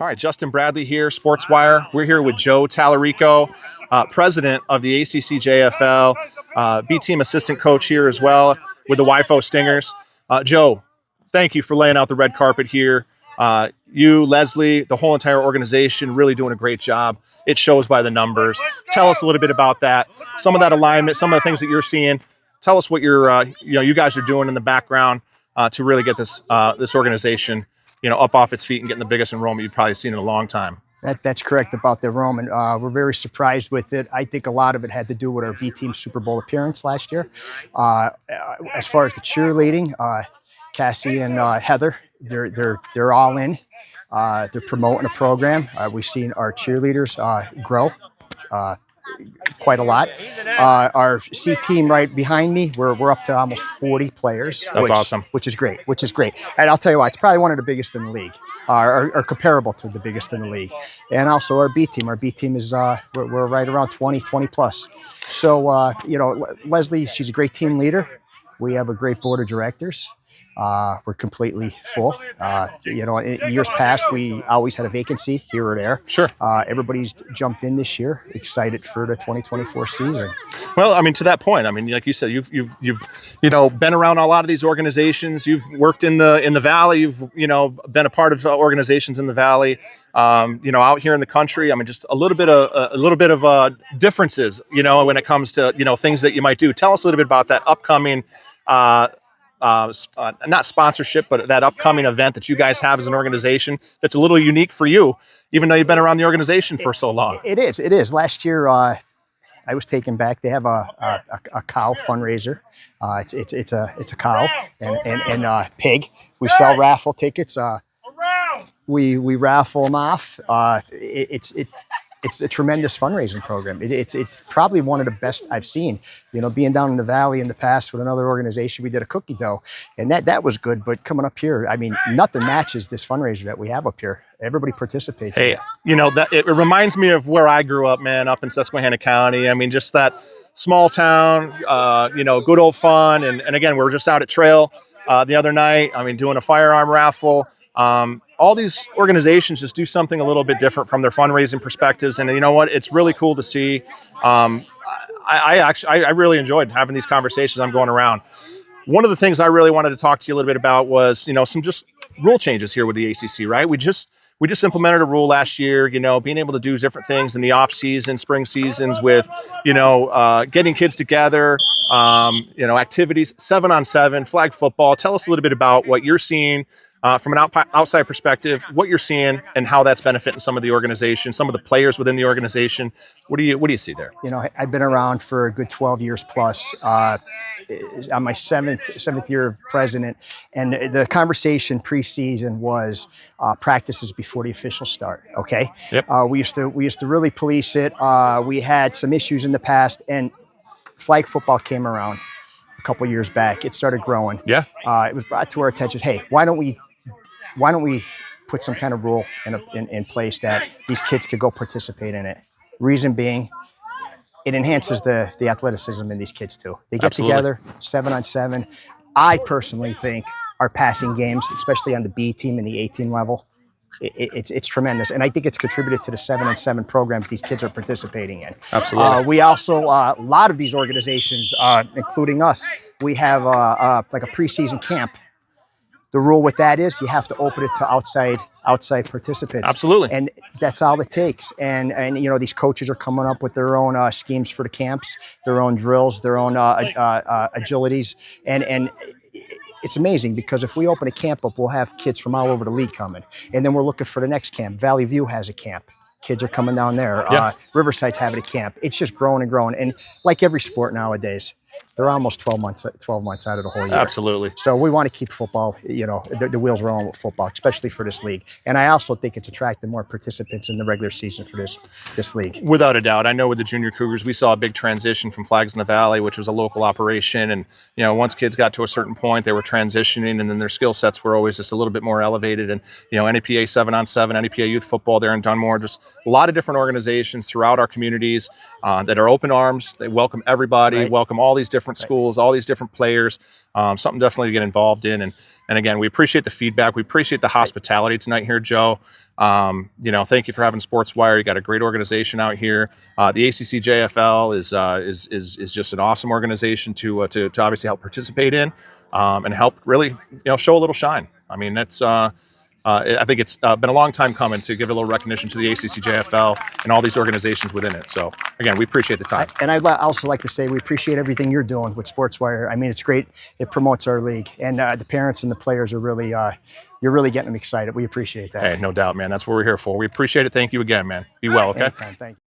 All right, Justin Bradley here, SportsWire. We're here with Joe Tallarico, president of the ACCJFL, B Team assistant coach here as well with the WHYFO Stingers. Joe, thank you for laying out the red carpet here. You, Leslie, the whole entire organization really doing a great job. It shows by the numbers. Tell us a little bit about that, some of that alignment, some of the things that you're seeing. Tell us what you guys are doing in the background to really get this organization up off its feet and getting the biggest enrollment you've probably seen in a long time. That's correct about the enrollment. We're very surprised with it. I think a lot of it had to do with our B Team Super Bowl appearance last year. As far as the cheerleading, Cassie and Heather, they're all in. They're promoting a program. We've seen our cheerleaders grow quite a lot. Our C team right behind me, we're up to almost 40 players. That's awesome. Which is great. And I'll tell you what, it's probably one of the biggest in the league, or comparable to the biggest in the league. And also our B team. Our B team is we're right around 20 plus. So Leslie, she's a great team leader. We have a great board of directors. We're completely full. In years past, we always had a vacancy here or there. Sure. Everybody's jumped in this year, excited for the 2024 season. Well, I mean, to that point, I mean, like you said, you've been around a lot of these organizations. You've worked in the Valley. You've been a part of organizations in the Valley. Out here in the country, I mean, just a little bit of differences. When it comes to things that you might do. Tell us a little bit about that upcoming. Not sponsorship, but that upcoming event that you guys have as an organization that's a little unique for you, even though you've been around the organization for so long. It is. Last year, I was taken back. They have a cow fundraiser. It's a cow and pig. We sell raffle tickets. We raffle them off. It's a tremendous fundraising program. It's probably one of the best I've seen. Being down in the Valley in the past with another organization, we did a cookie dough, and that was good. But coming up here, I mean, nothing matches this fundraiser that we have up here. Everybody participates. Hey, it reminds me of where I grew up, man, up in Susquehanna County. I mean, just that small town, good old fun. And again, we were just out at Trail the other night. I mean, doing a firearm raffle. All these organizations just do something a little bit different from their fundraising perspectives. And you know what? It's really cool to see. I really enjoyed having these conversations. I'm going around. One of the things I really wanted to talk to you a little bit about was, some just rule changes here with the ACC, right? We just implemented a rule last year, being able to do different things in the off season, spring seasons with, getting kids together, activities, 7-on-7, flag football. Tell us a little bit about what you're seeing from an outside perspective, what you're seeing and how that's benefiting some of the organization, some of the players within the organization. What do you see there? I've been around for a good 12 years plus. I'm my seventh year of president, and the conversation preseason was practices before the official start. Okay. Yep. We used to really police it. We had some issues in the past, and flag football came around a couple years back. It started growing. Yeah. It was brought to our attention. Hey, why don't we put some kind of rule in place that these kids could go participate in it? Reason being, it enhances the athleticism in these kids too. They get Absolutely. together, 7-on-7. I personally think our passing games, especially on the B team and the A team level, it's tremendous. And I think it's contributed to the 7-on-7 programs these kids are participating in. Absolutely. We also, a lot of these organizations, including us, we have like a preseason camp. The rule with that is you have to open it to outside participants. Absolutely. And that's all it takes. And these coaches are coming up with their own schemes for the camps, their own drills, their own agilities. And it's amazing because if we open a camp up, we'll have kids from all over the league coming. And then we're looking for the next camp. Valley View has a camp. Kids are coming down there. Yeah. Riverside's having a camp. It's just growing and growing. And like every sport nowadays, they're almost 12 months out of the whole year. Absolutely. So we want to keep football, the wheels rolling with football, especially for this league. And I also think it's attracting more participants in the regular season for this league. Without a doubt. I know with the junior Cougars, we saw a big transition from Flags in the Valley, which was a local operation. And, once kids got to a certain point, they were transitioning and then their skill sets were always just a little bit more elevated. And, NAPA 7-on-7, NAPA Youth Football there in Dunmore, just a lot of different organizations throughout our communities that are open arms. They welcome everybody, Right. welcome all these different schools, all these different players, something definitely to get involved in. And again, we appreciate the feedback. We appreciate the hospitality tonight here, Joe. You know, thank you for having SportsWire. You got a great organization out here. The ACCJFL is just an awesome organization to obviously help participate in and help really show a little shine. I mean, that's I think it's been a long time coming to give a little recognition to the ACCJFL and all these organizations within it. So again, we appreciate the time. And I'd also like to say we appreciate everything you're doing with SportsWire. I mean, it's great. It promotes our league, and the parents and the players are really, you're really getting them excited. We appreciate that. Hey, no doubt, man. That's what we're here for. We appreciate it. Thank you again, man. Be well, okay? Anytime. Thank you.